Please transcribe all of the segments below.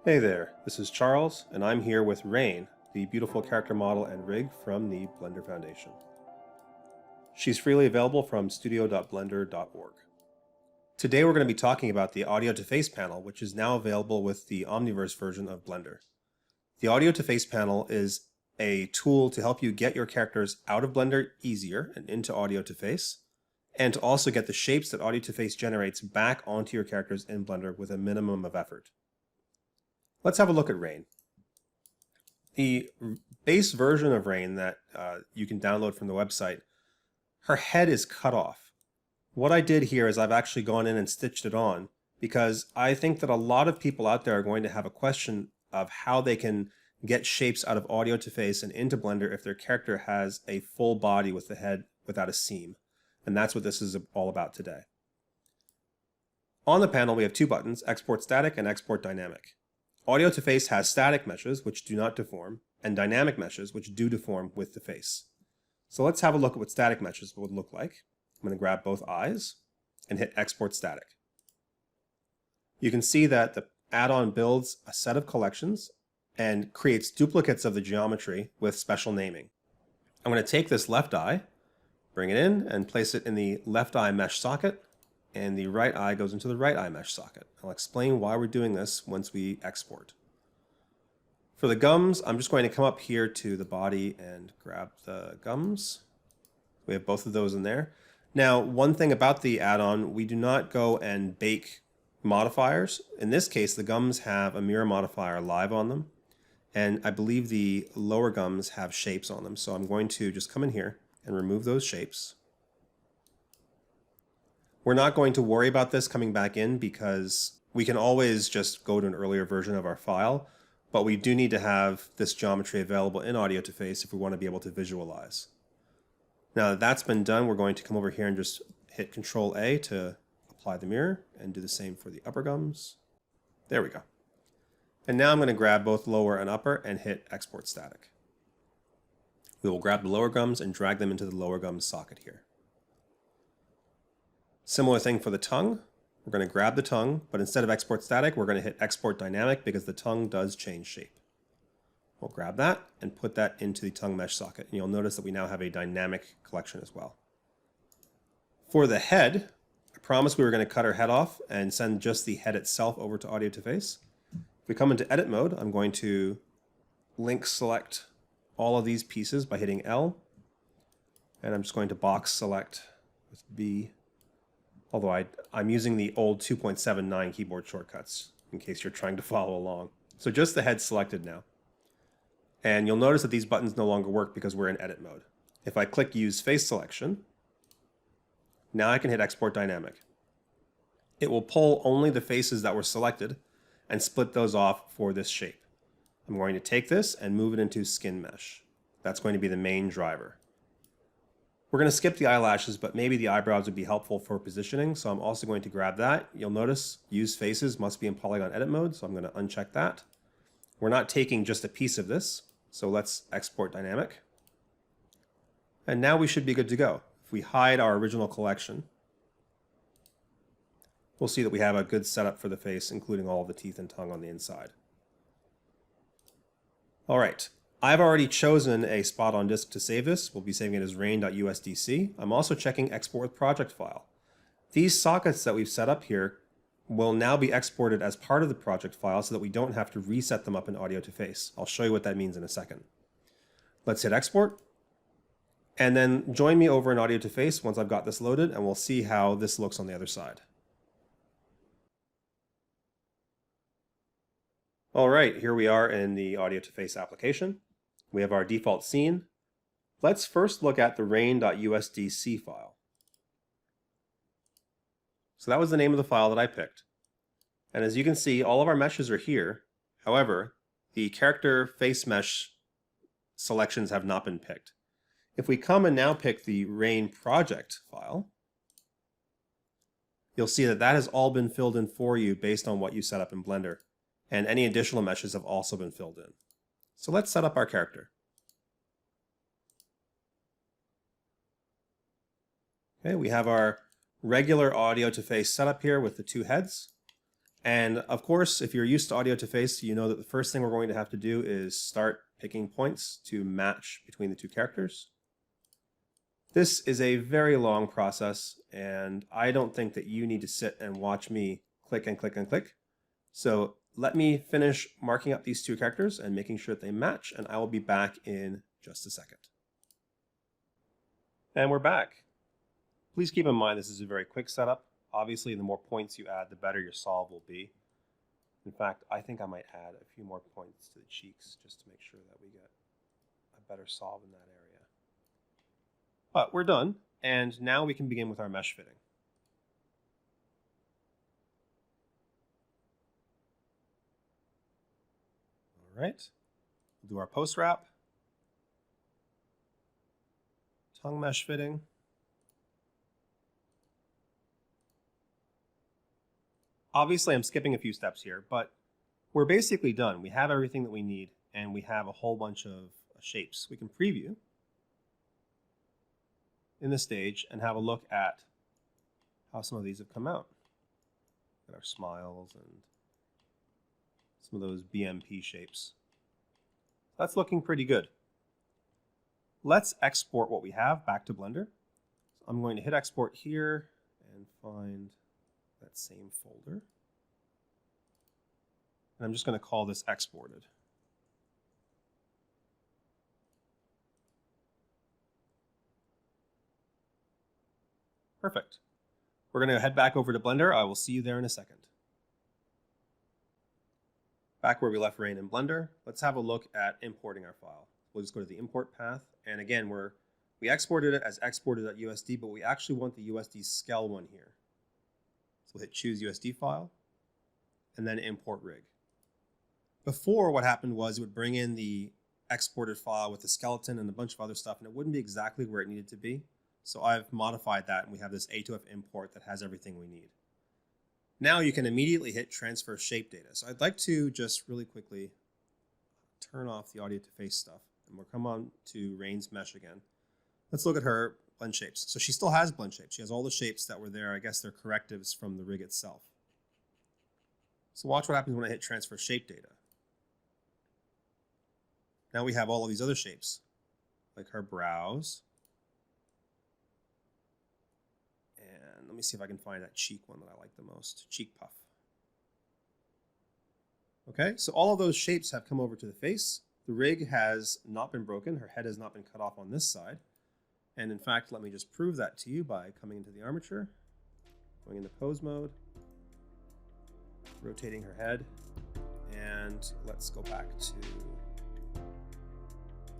Hey there, this is Charles, and I'm here with Rain, the beautiful character model and rig from the Blender Foundation. She's freely available from studio.blender.org. Today we're going to be talking about the Audio2Face panel, which is now available with the Omniverse version of Blender. The Audio2Face panel is a tool to help you get your characters out of Blender easier and into Audio2Face, and to also get the shapes that Audio2Face generates back onto your characters in Blender with a minimum of effort. Let's have a look at Rain. The base version of Rain that you can download from the website, her head is cut off. What I did here is I've actually gone in and stitched it on because I think that a lot of people out there are going to have a question of how they can get shapes out of Audio2Face and into Blender if their character has a full body with the head without a seam. And that's what this is all about today. On the panel we have two buttons, Export Static and Export Dynamic. Audio2Face has static meshes, which do not deform, and dynamic meshes, which do deform with the face. So let's have a look at what static meshes would look like. I'm going to grab both eyes and hit Export Static. You can see that the add-on builds a set of collections and creates duplicates of the geometry with special naming. I'm going to take this left eye, bring it in, and place it in the left eye mesh socket, and the right eye goes into the right eye mesh socket. I'll explain why we're doing this once we export. For the gums, I'm just going to come up here to the body and grab the gums. We have both of those in there. Now, one thing about the add-on, we do not go and bake modifiers. In this case, the gums have a mirror modifier live on them, and I believe the lower gums have shapes on them. So I'm going to just come in here and remove those shapes. We're not going to worry about this coming back in because we can always just go to an earlier version of our file, but we do need to have this geometry available in Audio2Face if we want to be able to visualize. Now that that's been done, we're going to come over here and just hit Control A to apply the mirror and do the same for the upper gums. There we go. And now I'm going to grab both lower and upper and hit Export Static. We will grab the lower gums and drag them into the lower gums socket here. Similar thing for the tongue. We're going to grab the tongue, but instead of Export Static, we're going to hit Export Dynamic because the tongue does change shape. We'll grab that and put that into the tongue mesh socket. And you'll notice that we now have a dynamic collection as well. For the head, I promised we were going to cut our head off and send just the head itself over to Audio2Face. If we come into edit mode, I'm going to link select all of these pieces by hitting L. And I'm just going to box select with B. Although I'm using the old 2.79 keyboard shortcuts in case you're trying to follow along. So just the head selected now. And you'll notice that these buttons no longer work because we're in edit mode. If I click use face selection, now I can hit Export Dynamic. It will pull only the faces that were selected and split those off for this shape. I'm going to take this and move it into skin mesh. That's going to be the main driver. We're going to skip the eyelashes, but maybe the eyebrows would be helpful for positioning, so I'm also going to grab that. You'll notice use faces must be in polygon edit mode, so I'm going to uncheck that. We're not taking just a piece of this, so let's export dynamic. And now we should be good to go. If we hide our original collection, we'll see that we have a good setup for the face, including all of the teeth and tongue on the inside. All right. I've already chosen a spot on disk to save this. We'll be saving it as rain.usdc. I'm also checking export with project file. These sockets that we've set up here will now be exported as part of the project file so that we don't have to reset them up in Audio2Face. I'll show you what that means in a second. Let's hit export. And then join me over in Audio2Face once I've got this loaded, and we'll see how this looks on the other side. All right, here we are in the Audio2Face application. We have our default scene. Let's first look at the rain.usdc file. So that was the name of the file that I picked. And as you can see, all of our meshes are here. However, the character face mesh selections have not been picked. If we come and now pick the rain project file, you'll see that that has all been filled in for you based on what you set up in Blender. And any additional meshes have also been filled in. So let's set up our character. Okay, we have our regular Audio2Face setup here with the two heads. And of course, if you're used to Audio2Face, you know that the first thing we're going to have to do is start picking points to match between the two characters. This is a very long process, and I don't think that you need to sit and watch me click and click and click. So let me finish marking up these two characters and making sure that they match, and I will be back in just a second. And we're back. Please keep in mind this is a very quick setup. Obviously, the more points you add, the better your solve will be. In fact, I think I might add a few more points to the cheeks just to make sure that we get a better solve in that area. But we're done, and now we can begin with our mesh fitting. All right, we'll do our post wrap, tongue mesh fitting. Obviously, I'm skipping a few steps here, but we're basically done. We have everything that we need, and we have a whole bunch of shapes. We can preview in the stage and have a look at how some of these have come out. Got our smiles and some of those BMP shapes. That's looking pretty good. Let's export what we have back to Blender. So I'm going to hit export here and find that same folder. And I'm just going to call this exported. Perfect. We're going to head back over to Blender. I will see you there in a second. Back where we left Rain in Blender, let's have a look at importing our file. We'll just go to the import path. And again, we exported it as exported.usd, but we actually want the USD scale one here. So we'll hit choose USD file and then import rig. Before, what happened was it would bring in the exported file with the skeleton and a bunch of other stuff, and it wouldn't be exactly where it needed to be. So I've modified that, and we have this A2F import that has everything we need. Now you can immediately hit transfer shape data. So I'd like to just really quickly turn off the Audio2Face stuff, and we'll come on to Rain's mesh again. Let's look at her blend shapes. So she still has blend shapes. She has all the shapes that were there. I guess they're correctives from the rig itself. So watch what happens when I hit transfer shape data. Now we have all of these other shapes, like her brows. And let me see if I can find that cheek one that I like the most, cheek puff. Okay, so all of those shapes have come over to the face. The rig has not been broken. Her head has not been cut off on this side. And in fact, let me just prove that to you by coming into the armature, going into pose mode, rotating her head, and let's go back to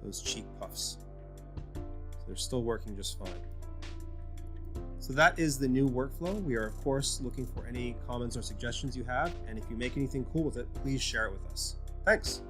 those cheek puffs. So they're still working just fine. So that is the new workflow. We are, of course, looking for any comments or suggestions you have. And if you make anything cool with it, please share it with us. Thanks.